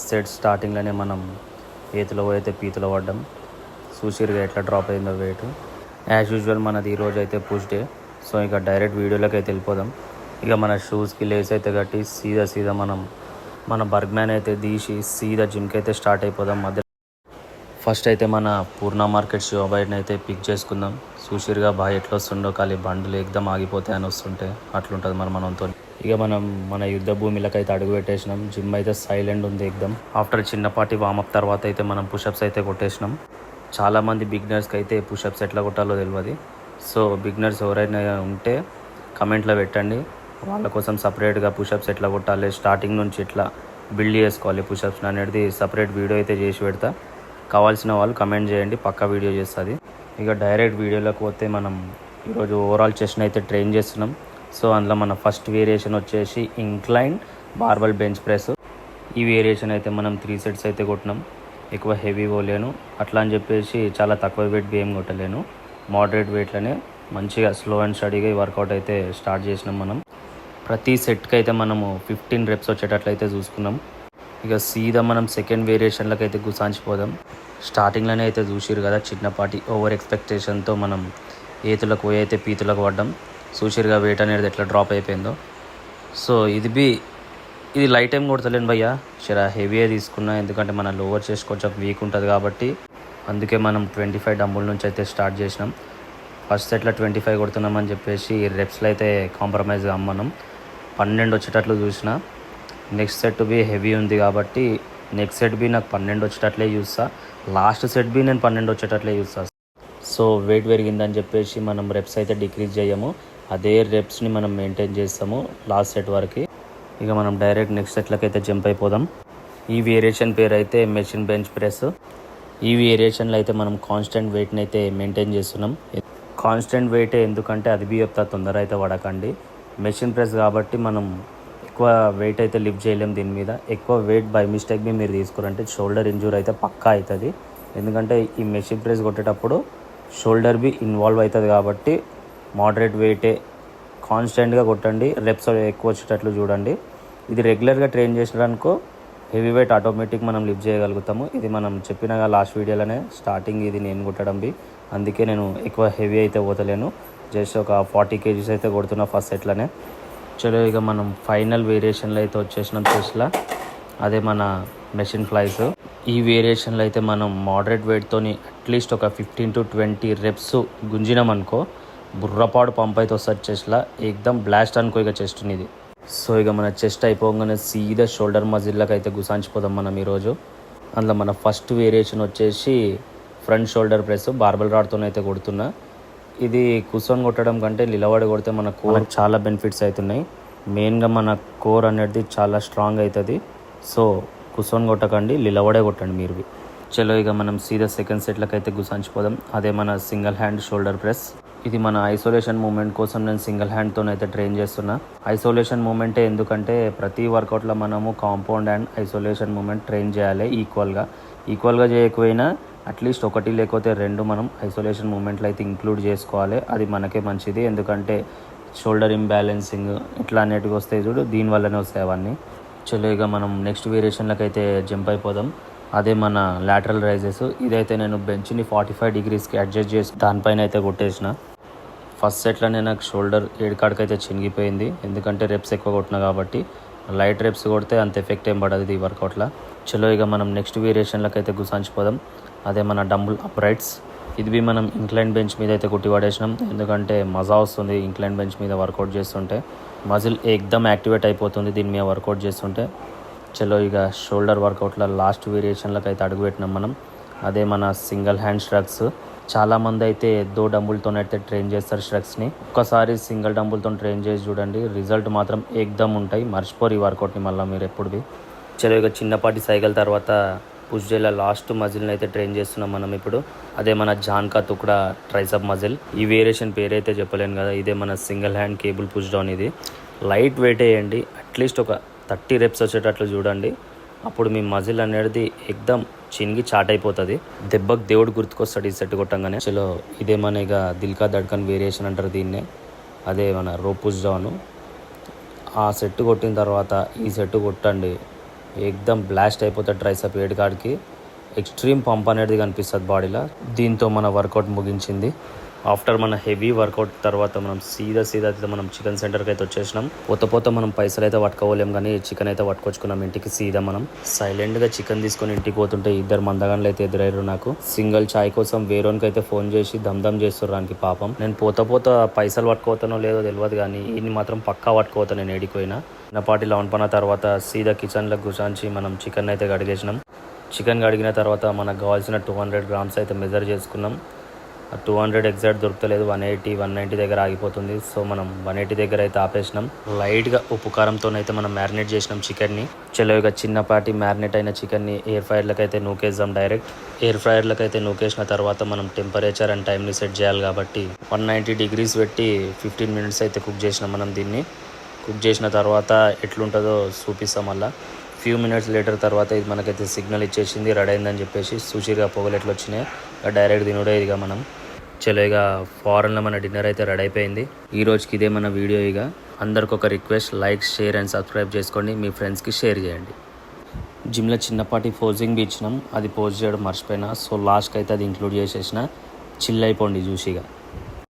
Set స్టార్టింగ్లోనే మనం ఏతులో అయితే పీతులో పడ్డాం. చూసిరుగా ఎట్లా డ్రాప్ అయిందో వెయిట్. యాజ్ యూజువల్ మనది ఈరోజు అయితే పుష్ డే. సో ఇక డైరెక్ట్ వీడియోలోకి అయితే వెళ్ళిపోదాం. ఇక మన షూస్కి లేస్ అయితే కట్టి సీదా మనం మన బర్గ్మ్యాన్ అయితే తీసి సీదా జిమ్కి అయితే స్టార్ట్ అయిపోదాం. మధ్య ఫస్ట్ అయితే మన పూర్ణ మార్కెట్ షూ బయటని అయితే పిక్ చేసుకుందాం. చూసిరుగా బాగా ఎట్లా వస్తుండో, ఖాళీ బండ్లు ఎగ్దమ్ ఆగిపోతాయి అని వస్తుంటే అట్లుంటుంది మనతో. ఇక మనం మన యుద్ధ భూమిలోకి అయితే అడుగు పెట్టేసినాం. జిమ్ అయితే సైలెంట్ ఉంది ఎగ్దమ్. ఆఫ్టర్ చిన్నపాటి వామప్ తర్వాత అయితే మనం పుషప్స్ అయితే కొట్టేసినాం. చాలామంది బిగినర్స్కి అయితే పుషప్స్ ఎట్లా కొట్టాలో తెలియదు. సో బిగినర్స్ ఎవరైనా ఉంటే కమెంట్లో పెట్టండి, వాళ్ళ కోసం సపరేట్గా పుషప్స్ ఎట్లా కొట్టాలి, స్టార్టింగ్ నుంచి ఎట్లా బిల్డ్ చేసుకోవాలి పుషప్స్ అనేది సపరేట్ వీడియో అయితే చేసి పెడతా. కావాల్సిన వాళ్ళు కమెంట్ చేయండి, పక్కా వీడియో చేస్తుంది. ఇక డైరెక్ట్ వీడియోలోకి పోతే మనం ఈరోజు ఓవరాల్ చెస్ట్ని అయితే ట్రైన్ చేస్తున్నాం. సో అందులో మన ఫస్ట్ వేరియేషన్ వచ్చేసి ఇంక్లైన్ బార్బల్ బెంచ్ ప్రెస్. ఈ వేరియేషన్ అయితే మనం 3 సెట్స్ అయితే కొట్టినాం. ఎక్కువ హెవీ పోలేను, అట్లా అని చెప్పేసి చాలా తక్కువ వెయిట్ ఏం కొట్టలేను. మోడరేట్ వెయిట్లోనే మంచిగా స్లో అండ్ స్టడీగా ఈ వర్కౌట్ అయితే స్టార్ట్ చేసినాం. మనం ప్రతి సెట్కి అయితే మనము 15 రెప్స్ వచ్చేటట్లయితే చూసుకున్నాం. ఇక సీదా మనం సెకండ్ వేరియేషన్లకు అయితే గుసాంచిపోదాం. స్టార్టింగ్లోనే అయితే చూసిరు కదా, చిన్నపాటి ఓవర్ ఎక్స్పెక్టేషన్తో మనం ఏతులకు పోయి అయితే పీతులకు పడ్డాం. చూసిరుగా వెయిట్ అనేది ఎట్లా డ్రాప్ అయిపోయిందో. సో ఇది లైట్ టైం కొడతలేను భయ్యా, చాలా హెవీగా తీసుకున్నా. ఎందుకంటే మన లోవర్ చెస్ట్ కొంచెం వీక్ ఉంటుంది కాబట్టి, అందుకే మనం 25 డంబుల్ నుంచి అయితే స్టార్ట్ చేసినాం. ఫస్ట్ సెట్లో 25 కొడుతున్నామని చెప్పేసి రెప్స్లో అయితే కాంప్రమైజ్ అమ్మనం 12 వచ్చేటట్లు చూసిన. నెక్స్ట్ సెట్ బి హెవీ ఉంది కాబట్టి నెక్స్ట్ సెట్ బి నాకు 12 వచ్చేటట్లే చూస్తా. లాస్ట్ సెట్ బి నేను 12 వచ్చేటట్లే చూస్తా. సో వెయిట్ పెరిగిందని చెప్పేసి మనం రెప్స్ అయితే డిక్రీజ్ చేయము, అదే రెప్స్ని మనం మెయింటైన్ చేస్తాము లాస్ట్ సెట్ వరకు. ఇక మనం డైరెక్ట్ నెక్స్ట్ సెట్లకి అయితే జంప్ అయిపోదాం. ఈ వేరియేషన్ పేరు అయితే మెషిన్ బెంచ్ ప్రెస్. ఈ వేరియేషన్లో అయితే మనం కాన్స్టెంట్ వెయిట్ని అయితే మెయింటైన్ చేస్తున్నాం. కాన్స్టెంట్ వెయిటే ఎందుకంటే అది బి చెప్తా, తొందర అయితే పడకండి. మెషిన్ ప్రెస్ కాబట్టి మనం ఎక్కువ వెయిట్ అయితే లిఫ్ట్ చేయలేం. దీని మీద ఎక్కువ వెయిట్ బై మిస్టేక్ బి మీరు తీసుకురంటే షోల్డర్ ఇంజూర్ అయితే పక్కా అవుతుంది. ఎందుకంటే ఈ మెషిన్ ప్రెస్ కొట్టేటప్పుడు షోల్డర్ బి ఇన్వాల్వ్ అవుతుంది కాబట్టి మోడరేట్ వెయిటే కాన్స్టెంట్గా కొట్టండి. రెప్స్ ఎక్కువ వచ్చేటట్లు చూడండి. ఇది రెగ్యులర్గా ట్రైన్ చేసినారనుకో హెవీ వెయిట్ ఆటోమేటిక్ మనం లిఫ్ట్ చేయగలుగుతాము. ఇది మనం చెప్పినగా లాస్ట్ వీడియోలోనే స్టార్టింగ్ ఇది నేను కొట్టడం బి, అందుకే నేను ఎక్కువ హెవీ అయితే పోతలేను. జస్ట్ ఒక 40 kgs అయితే కొడుతున్నా ఫస్ట్ సెట్లోనే. చలో ఇక మనం ఫైనల్ వేరియేషన్లో అయితే వచ్చేసినాం చెస్ట్లో. అదే మన మెషిన్ ఫ్లైస్. ఈ వేరియేషన్లో అయితే మనం మోడరేట్ వెయిట్తోని అట్లీస్ట్ ఒక 15 to 20 రెప్స్ గుంజినామనుకో బుర్రపాడు పంప్ అయితే వస్తుంది చెస్ట్లో. ఎక్దమ్ బ్లాస్ట్ అనుకో ఇక చెస్ట్ ఇది. సో ఇక మన చెస్ట్ అయిపోగానే సీదా షోల్డర్ మజిల్లకు అయితే గుసాంచిపోదాం మనం ఈరోజు. అందులో మన ఫస్ట్ వేరియేషన్ వచ్చేసి ఫ్రంట్ షోల్డర్ ప్రెస్ బార్బల్ రాడ్తో అయితే కొడుతున్నా. ఇది కూర్చొని కొట్టడం కంటే నిలబడి కొడితే మన కోర్ చాలా బెనిఫిట్స్ అవుతున్నాయి. మెయిన్గా మన కోర్ అనేది చాలా స్ట్రాంగ్ అవుతుంది. సో కూర్చొని కొట్టకండి, నిలబడే కొట్టండి మీరు. చలో ఇక మనం సీదా సెకండ్ సెట్లకు అయితే గుసాంచిపోదాం. అదే మన సింగిల్ హ్యాండ్ షోల్డర్ ప్రెస్. ఇది మన ఐసోలేషన్ మూమెంట్ కోసం నేను సింగిల్ హ్యాండ్తో అయితే ట్రైన్ చేస్తున్నా. ఐసోలేషన్ మూమెంటే ఎందుకంటే ప్రతి వర్కౌట్లో మనము compound and isolation movement train చేయాలి ఈక్వల్గా చేయకపోయినా అట్లీస్ట్ ఒకటి లేకపోతే 2 మనం ఐసోలేషన్ మూమెంట్లు అయితే ఇంక్లూడ్ చేసుకోవాలి. అది మనకే మంచిది. ఎందుకంటే షోల్డర్ ఇంబ్యాలెన్సింగ్ ఇట్లా అనేటివి వస్తాయి చూడు, దీనివల్లనే వస్తాయి అవన్నీ. చలో ఇక మనం నెక్స్ట్ వేరియేషన్లకు అయితే జంప్ అయిపోదాం. అదే మన లాటరల్ రైజెస్. ఇదైతే నేను బెంచ్ని 45 degreesకి అడ్జస్ట్ చేసి దానిపైన అయితే కొట్టేసిన. ఫస్ట్ సెట్లోనే నాకు షోల్డర్ ఏడుకాడికైతే చినిగిపోయింది, ఎందుకంటే రెప్స్ ఎక్కువ కొట్టినా కాబట్టి. లైట్ రెప్స్ కొడితే అంత ఎఫెక్ట్ ఏం పడదు ఈ వర్కౌట్లో. చలో ఇక మనం నెక్స్ట్ వేరియేషన్లకు అయితే గుసాంచిపోదాం. అదే మన డంబుల్ అప్ రైట్స్. ఇది మనం ఇంక్లైన్ బెంచ్ మీద అయితే కొట్టి పడేసినాం, ఎందుకంటే మజా వస్తుంది ఇంక్లైన్ బెంచ్ మీద వర్కౌట్ చేస్తుంటే. మజిల్ ఎక్దమ్ యాక్టివేట్ అయిపోతుంది దీని మీద వర్కౌట్ చేస్తుంటే. చలో ఇక షోల్డర్ వర్కౌట్లో లాస్ట్ వేరియేషన్లకు అయితే అడుగుపెట్టినాం మనం. అదే మన సింగిల్ హ్యాండ్ స్ట్రక్స్. చాలామంది అయితే దో డంబుల్తో అయితే ట్రైన్ చేస్తారు స్ట్రక్స్ని. ఒక్కసారి సింగిల్ డంబుల్తో ట్రైన్ చేసి చూడండి, రిజల్ట్ మాత్రం ఎక్దమ్ ఉంటాయి. మర్చిపోరు ఈ వర్కౌట్ని మళ్ళీ మీరు ఎప్పుడుది. చలో ఇక చిన్నపాటి సైకిల్ తర్వాత పుష్ డేల లాస్ట్ మజిల్ని అయితే ట్రైన్ చేస్తున్నాం మనం ఇప్పుడు. అదే మన జాన్కా తుక్డా ట్రైసప్ మజిల్. ఈ వేరియేషన్ పేరైతే చెప్పలేను కదా. ఇదే మన single hand cable push down. ఇది లైట్ వెయిట్ వేయండి, అట్లీస్ట్ ఒక 30 రెప్స్ వచ్చేటట్లు చూడండి. అప్పుడు మీ మజిల్ అనేది ఎక్దమ్ చినిగి చాట్ అయిపోతుంది. దెబ్బకు దేవుడు గుర్తుకొస్తాడు ఈ సెట్ కొట్టంగానే. చలో ఇదే మన ఇక దిల్కా దడ్కన్ వేరియేషన్ అంటారు దీన్నే. అదే మన రోప్ పుష్ డౌన్. ఆ సెట్ కొట్టిన తర్వాత ఈ సెట్ కొట్టండి, ఏకదం బ్లాస్ట్ అయిపోతుంది ట్రైసెప్ వేడి కాడికి. ఎక్స్ట్రీమ్ పంప్ అనేది కనిపిస్తుంది బాడీలో. దీంతో మన వర్కౌట్ ముగించింది. ఆఫ్టర్ మన హెవీ వర్కౌట్ తర్వాత మనం సీదా మనం చికెన్ సెంటర్కి అయితే వచ్చేసినాం. పోత మనం పైసలు అయితే పట్టుకోలేం, కానీ చికెన్ అయితే పట్టుకొచ్చుకున్నాం ఇంటికి. సీదా మనం సైలెంట్గా చికెన్ తీసుకొని ఇంటికి పోతుంటే 2 మందగాన్లు అయితే ఎదురయ్యారు నాకు. సింగిల్ చాయ్ కోసం వేరేకి అయితే ఫోన్ చేసి దమ్ చేస్తుర్రు దానికి పాపం. నేను పోత పైసలు పట్టుకోతానో లేదో తెలియదు, కానీ ఈయన్ని మాత్రం పక్కా పట్టుకోతాను నేను ఏడిపోయినా. చిన్నపాటి 11 పన్న తర్వాత సీదా కిచెన్లో కూర్చొని మనం చికెన్ అయితే కడిగేసినాం. చికెన్ కడిగిన తర్వాత మనకు కావాల్సిన 200 గ్రామ్స్ అయితే మెజర్ చేసుకున్నాం. 200 ఎగ్జాక్ట్ దొరకలేదు, 180 190 దగ్గర ఆగిపోతుంది. సో మనం 180 దగ్గర అయితే ఆపేసినాం. లైట్గా ఉప్పు కారంతో అయితే మనం మ్యారినేట్ చేసినాం చికెన్ని. ఇక చిన్నపాటి మ్యారినేట్ అయిన చికెన్ని ఎయిర్ ఫ్రైర్లకు అయితే నూకేద్దాం. డైరెక్ట్ ఎయిర్ ఫ్రైర్లకు అయితే నూకేసిన తర్వాత మనం టెంపరేచర్ అండ్ టైంని సెట్ చేయాలి కాబట్టి 190 డిగ్రీస్ పెట్టి 15 మినిట్స్ అయితే కుక్ చేసినాం. మనం దీన్ని కుక్ చేసిన తర్వాత ఎట్లుంటుందో చూపిస్తాం. మళ్ళీ ఫ్యూ మినిట్స్ లేటర్ తర్వాత ఇది మనకైతే సిగ్నల్ ఇచ్చేసింది రెడీ అయిందని చెప్పేసి. సుషిగా పొగలు ఎట్లా వచ్చినాయి, డైరెక్ట్ తినుడే. ఇక మనం ఇక ఫారెన్లో మన డిన్నర్ అయితే రెడీ అయిపోయింది. ఈ రోజుకి ఇదే మన వీడియో. ఇక అందరికి ఒక request, like share and subscribe చేసుకోండి, మీ ఫ్రెండ్స్కి షేర్ చేయండి. జిమ్లో చిన్నపాటి పోజింగ్ ఇచ్చినాం, అది పోజ్ చేయడం మర్చిపోయినా. సో లాస్ట్కి అయితే అది ఇంక్లూడ్ చేసేసిన. చిల్ అయిపోండి చూసిగా.